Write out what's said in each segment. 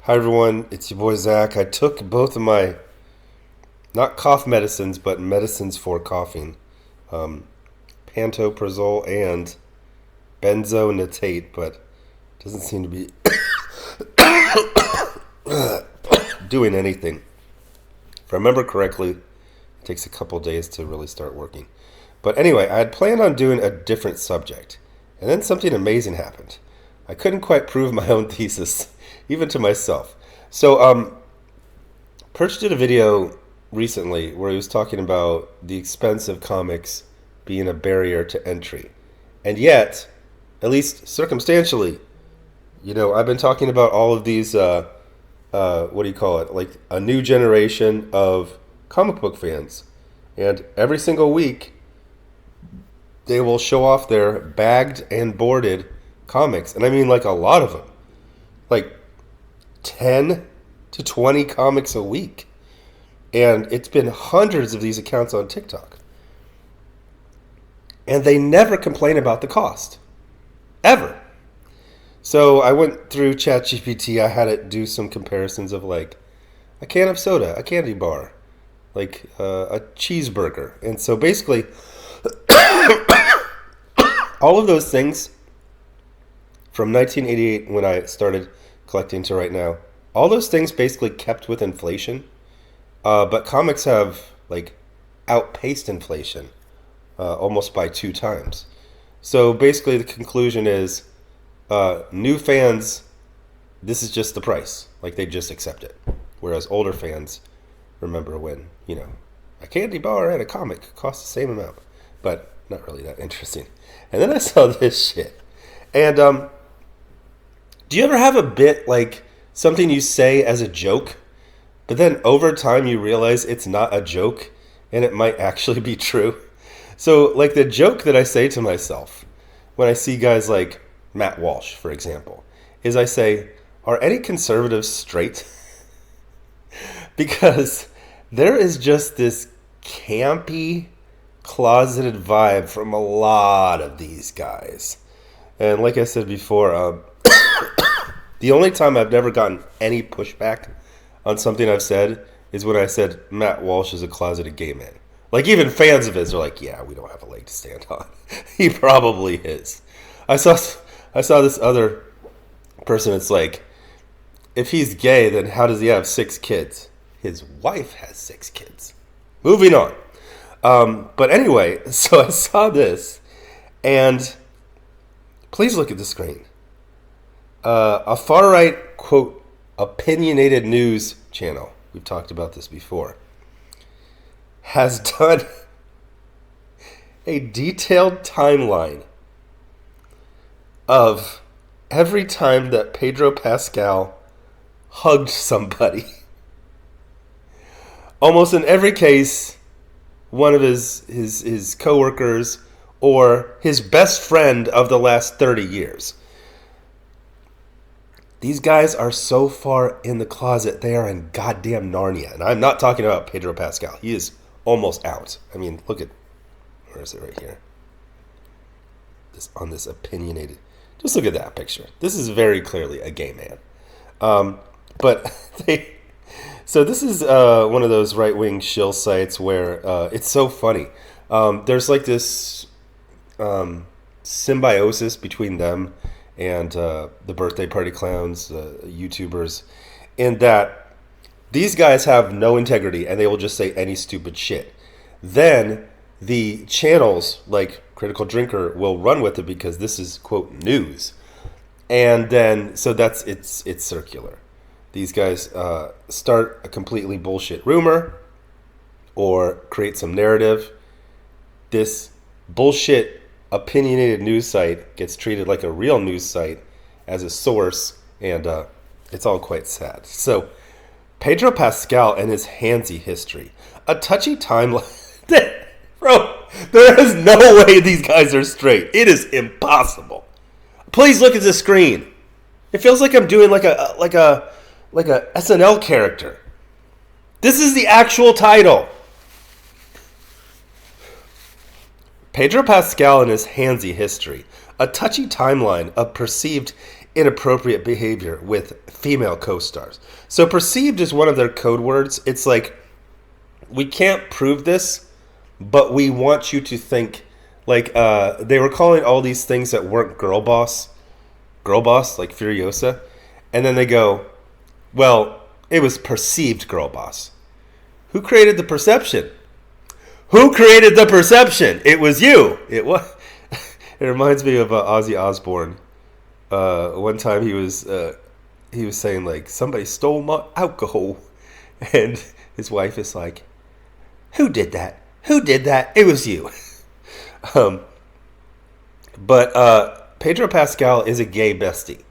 Hi everyone, it's your boy Zach. I took both of my, not cough medicines, but medicines for coughing. Um, Pantoprazole and benzonatate, but doesn't seem to be doing anything. If I remember correctly, it takes a couple days to really start working. But anyway, I had planned on doing a different subject, and then something amazing happened. I couldn't quite prove my own thesis, even to myself. So, Perch did a video recently where he was talking about the expense of comics being a barrier to entry. And yet, at least circumstantially, I've been talking about all of these, what do you call it? Like a new generation of comic book fans. And every single week, they will show off their bagged and boarded comics. And I mean, like a lot of them. Like 10 to 20 comics a week. And it's been hundreds of these accounts on TikTok. And they never complain about the cost. Ever. So I went through ChatGPT. I had it do some comparisons of like a can of soda, a candy bar, like a cheeseburger. And so basically, all of those things from 1988 when I started collecting to right now, all those things basically kept with inflation. But comics have like outpaced inflation almost by 2 times. So basically the conclusion is new fans, this is just the price. Like they just accept it. Whereas older fans remember when, a candy bar and a comic cost the same amount. But not really that interesting. And then I saw this shit. And do you ever have a bit like something you say as a joke, but then over time you realize it's not a joke and it might actually be true? So like the joke that I say to myself when I see guys like Matt Walsh, for example, is I say, are any conservatives straight? Because there is just this campy, closeted vibe from a lot of these guys. And like I said before, the only time I've never gotten any pushback on something I've said is when I said Matt Walsh is a closeted gay man. Like even fans of his are like, yeah, we don't have a leg to stand on. He probably is. I saw this other person. It's like, if he's gay, then how does he have 6 kids? His wife has 6 kids. Moving on. But anyway, so I saw this, and please look at the screen. A far-right, quote, opinionated news channel, we've talked about this before, has done a detailed timeline of every time that Pedro Pascal hugged somebody. Almost in every case, one of his coworkers or his best friend of the last 30 years. These guys are so far in the closet, they are in goddamn Narnia. And I'm not talking about Pedro Pascal. He is almost out. I mean, look at, where is it right here? On this opinionated, just look at that picture. This is very clearly a gay man. So this is one of those right-wing shill sites where it's so funny. There's like this symbiosis between them and the birthday party clowns, YouTubers, in that these guys have no integrity and they will just say any stupid shit. Then the channels like Critical Drinker will run with it because this is, quote, news. And then, so it's circular. These guys start a completely bullshit rumor or create some narrative. This bullshit opinionated news site gets treated like a real news site as a source, and it's all quite sad. So, Pedro Pascal and his handsy history. A touchy timeline. Bro, there is no way these guys are straight. It is impossible. Please look at the screen. It feels like I'm doing like a SNL character. This is the actual title. Pedro Pascal and his handsy history. A touchy timeline of perceived inappropriate behavior with female co-stars. So perceived is one of their code words. It's like, we can't prove this, but we want you to think, like, they were calling all these things that weren't girl boss, like Furiosa. And then they go, well, it was perceived girl boss. Who created the perception? Who created the perception? It was you. It was. It reminds me of Ozzy Osbourne. One time he was saying, like, somebody stole my alcohol, and his wife is like, who did that? Who did that? It was you. But Pedro Pascal is a gay bestie.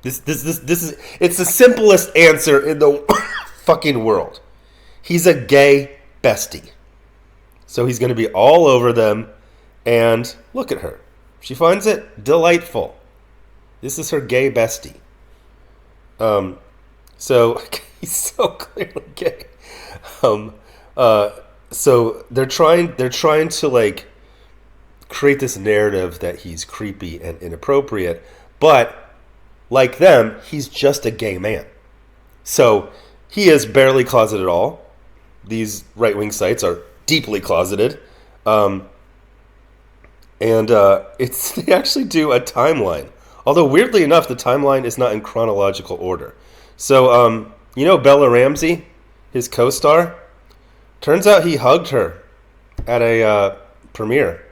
This is, it's the simplest answer in the fucking world. He's a gay bestie. So he's going to be all over them, and look at her. She finds it delightful. This is her gay bestie. So he's so clearly gay. So they're trying to, like, create this narrative that he's creepy and inappropriate, but like them, he's just a gay man. So he is barely closeted at all. These right-wing sites are deeply closeted. And they actually do a timeline. Although, weirdly enough, the timeline is not in chronological order. So, Bella Ramsey, his co-star? Turns out he hugged her at a premiere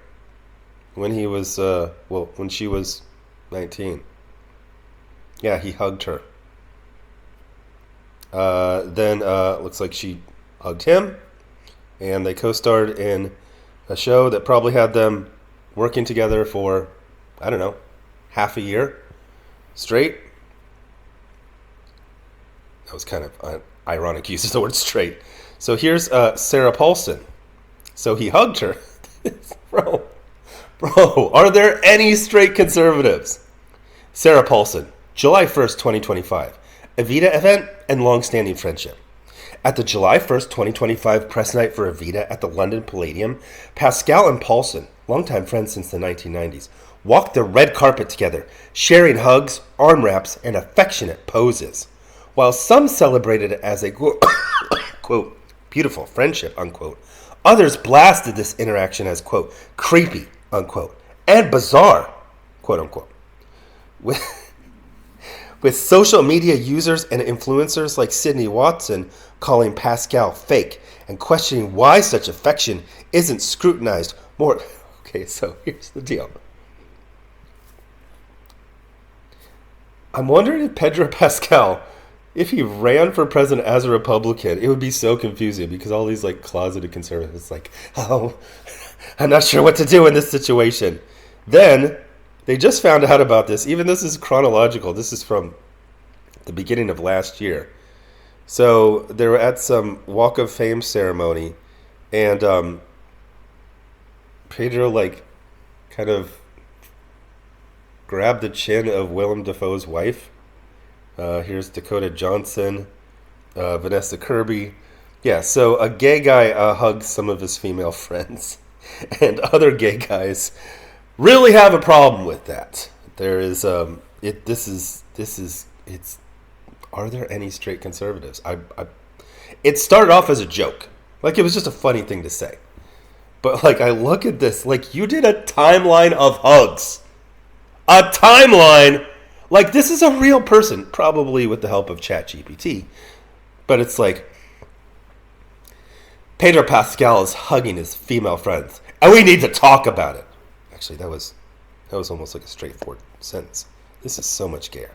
when he was, when she was 19. Yeah, he hugged her. Then looks like she hugged him, and they co-starred in a show that probably had them working together for, I don't know, half a year straight. That was kind of ironic use of the word straight. So here's Sarah Paulson. So he hugged her. Bro, are there any straight conservatives? Sarah Paulson, July 1st, 2025. Evita event and long-standing friendship. At the July 1st, 2025 press night for Evita at the London Palladium, Pascal and Paulson, longtime friends since the 1990s, walked the red carpet together, sharing hugs, arm wraps, and affectionate poses. While some celebrated it as a, quote, beautiful friendship, unquote, others blasted this interaction as, quote, creepy, unquote, and bizarre, quote, unquote. With social media users and influencers like Sydney Watson calling Pascal fake and questioning why such affection isn't scrutinized more. Okay, so here's the deal. I'm wondering if Pedro Pascal, if he ran for president as a Republican, it would be so confusing because all these, like, closeted conservatives, like, oh, I'm not sure what to do in this situation. Then they just found out about this. Even this is chronological. This is from the beginning of last year. So they were at some Walk of Fame ceremony, and Pedro, like, kind of grabbed the chin of Willem Dafoe's wife. Here's Dakota Johnson, Vanessa Kirby. Yeah, so a gay guy hugs some of his female friends, and other gay guys really have a problem with that. There is are there any straight conservatives? It started off as a joke. Like, it was just a funny thing to say. But, like, I look at this, like, you did a timeline of hugs. A timeline. Like, this is a real person, probably with the help of ChatGPT. But it's like, Pedro Pascal is hugging his female friends, and we need to talk about it. Actually, that was almost like a straightforward sentence. This is so much gayer.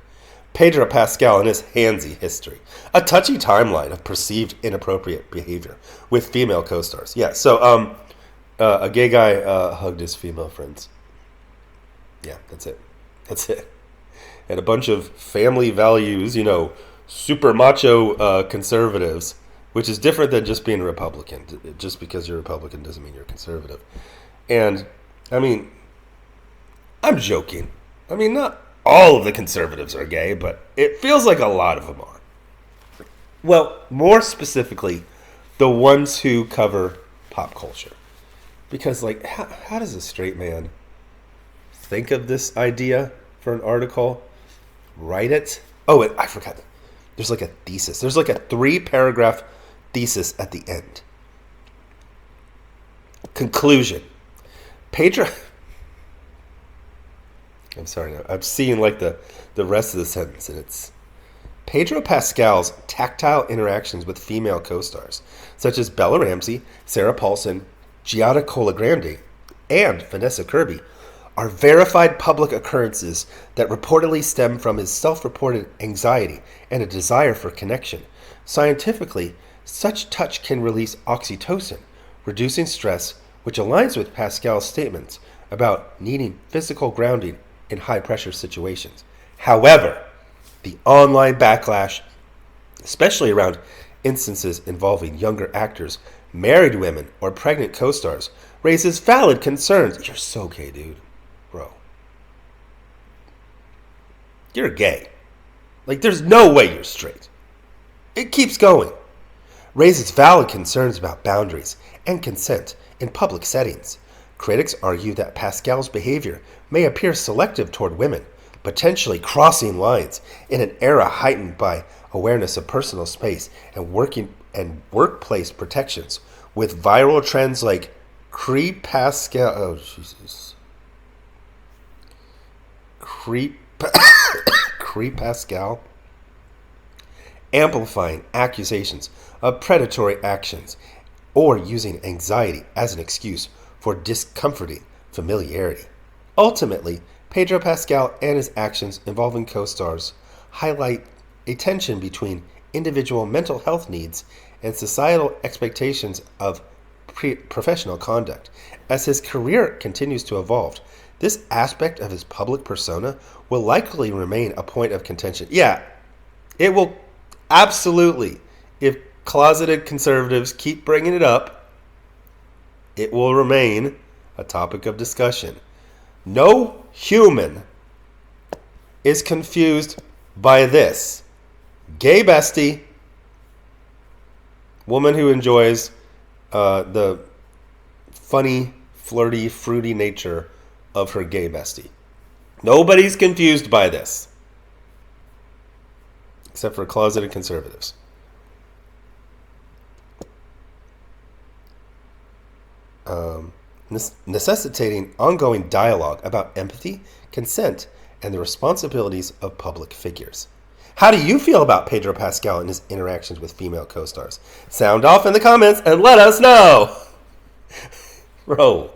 Pedro Pascal and his handsy history. A touchy timeline of perceived inappropriate behavior with female co-stars. Yeah, so a gay guy hugged his female friends. Yeah, that's it. That's it. And a bunch of family values, super macho conservatives, which is different than just being a Republican. Just because you're a Republican doesn't mean you're a conservative. And, I mean, I'm joking. I mean, not all of the conservatives are gay, but it feels like a lot of them are. Well, more specifically, the ones who cover pop culture. Because, how does a straight man think of this idea for an article? write it. Oh, I forgot. There's like a thesis. There's like a 3-paragraph thesis at the end. Conclusion. Pedro. I'm sorry. I'm seeing like the rest of the sentence, and it's Pedro Pascal's tactile interactions with female co-stars, such as Bella Ramsey, Sarah Paulson, Giada Colagrande, and Vanessa Kirby, are verified public occurrences that reportedly stem from his self-reported anxiety and a desire for connection. Scientifically, such touch can release oxytocin, reducing stress, which aligns with Pascal's statements about needing physical grounding in high-pressure situations. However, the online backlash, especially around instances involving younger actors, married women, or pregnant co-stars, raises valid concerns. You're so gay, dude. Bro. You're gay. Like, there's no way you're straight. It keeps going. Raises valid concerns about boundaries and consent in public settings. Critics argue that Pascal's behavior may appear selective toward women, potentially crossing lines in an era heightened by awareness of personal space and workplace protections, with viral trends like CREEPASCAL. Oh, Jesus. CREEPASCAL amplifying accusations of predatory actions or using anxiety as an excuse for discomforting familiarity. Ultimately, Pedro Pascal and his actions involving co-stars highlight a tension between individual mental health needs and societal expectations of professional conduct. As his career continues to evolve, this aspect of his public persona will likely remain a point of contention. Yeah, it will absolutely. If closeted conservatives keep bringing it up, it will remain a topic of discussion. No human is confused by this. Gay bestie, woman who enjoys the funny, flirty, fruity nature of her gay bestie. Nobody's confused by this, except for closeted conservatives. Necessitating ongoing dialogue about empathy, consent, and the responsibilities of public figures. How do you feel about Pedro Pascal and his interactions with female co-stars? Sound off in the comments and let us know. Bro.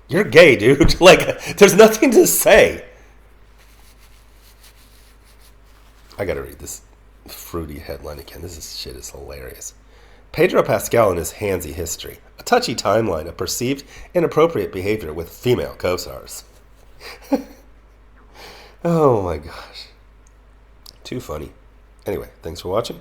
You're gay, dude. Like, there's nothing to say. I gotta read this fruity headline again. Shit is hilarious. Pedro Pascal and his handsy history. A touchy timeline of perceived inappropriate behavior with female co-stars. Oh my gosh. Too funny. Anyway, thanks for watching.